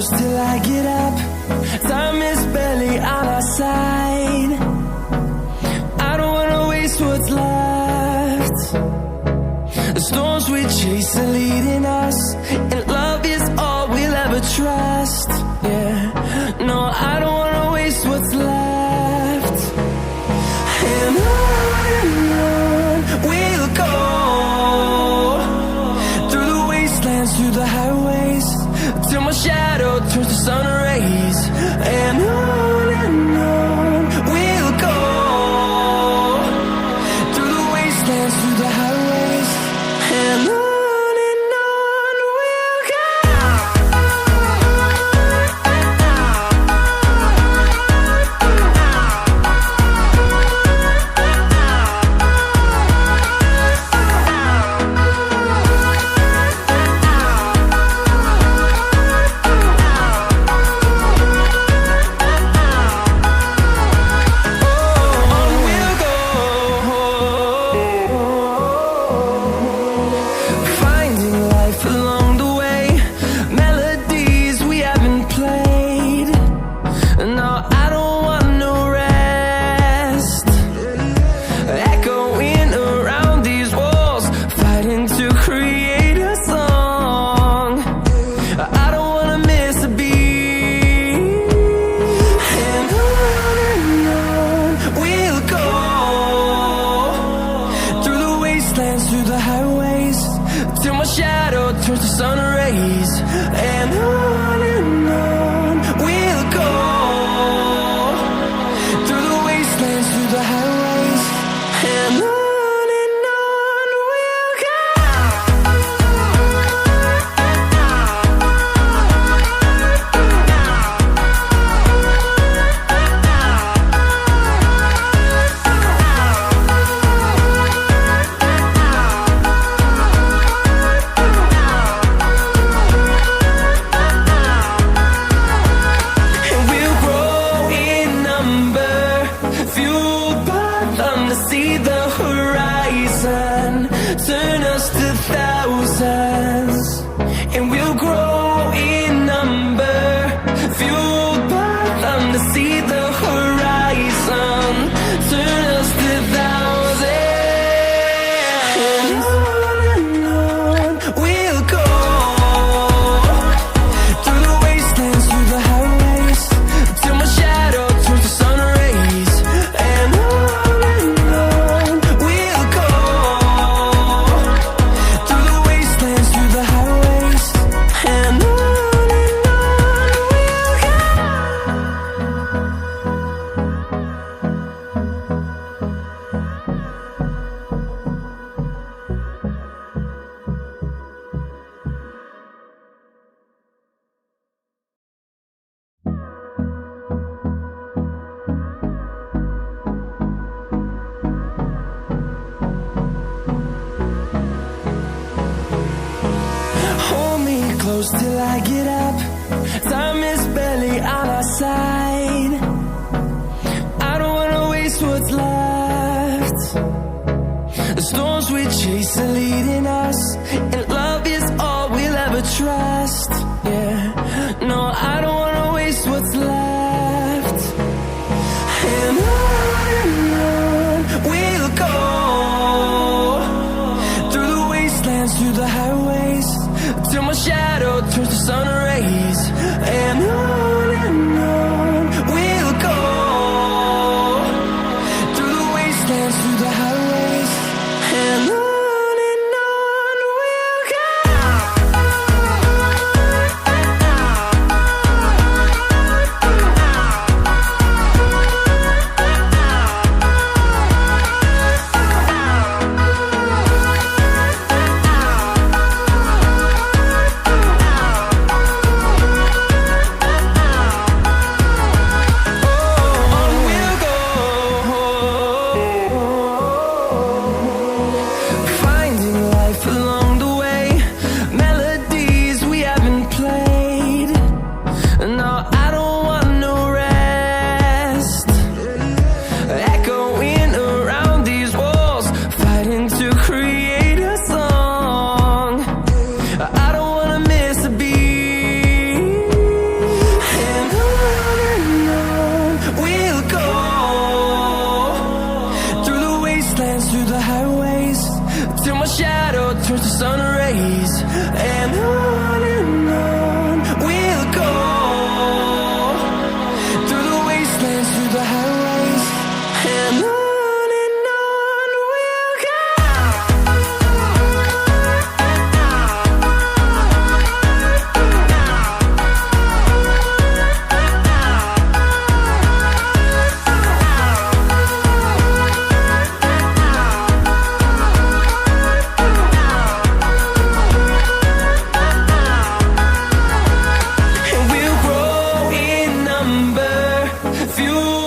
close till I get up. Time is barely on our side. I don't wanna waste what's left. The storms we chase are leading us, and love is all we'll ever trust. Yeah, no, I don't wanna waste what's left. And on we'll go, through the wastelands, through the highways, till my shadow turns to sun rays. And on we'll go, through the wastelands, through the highways, and on we'll go. Through the highways, till my shadow turns to sun rays. And on we'll go, through the wastelands, through the highways, and on we'll go. See the horizon turn us to thousands, and we'll grow in number, fueled by them. To see the horizon turn us to thousands, and on we'll go, through the wastelands, through the highways, till my shadow turns to sun rays. And close till I get up. Time is barely on our side. I don't wanna waste what's left. The storms we chase are leading us, and love is all we'll ever trust. Yeah, no, I don't wanna waste what's left. And on we'll go, through the wastelands, through the highways, till my shadow turns to sun rays. And on we'll go, through the wastelands, through the highways, and on fuel.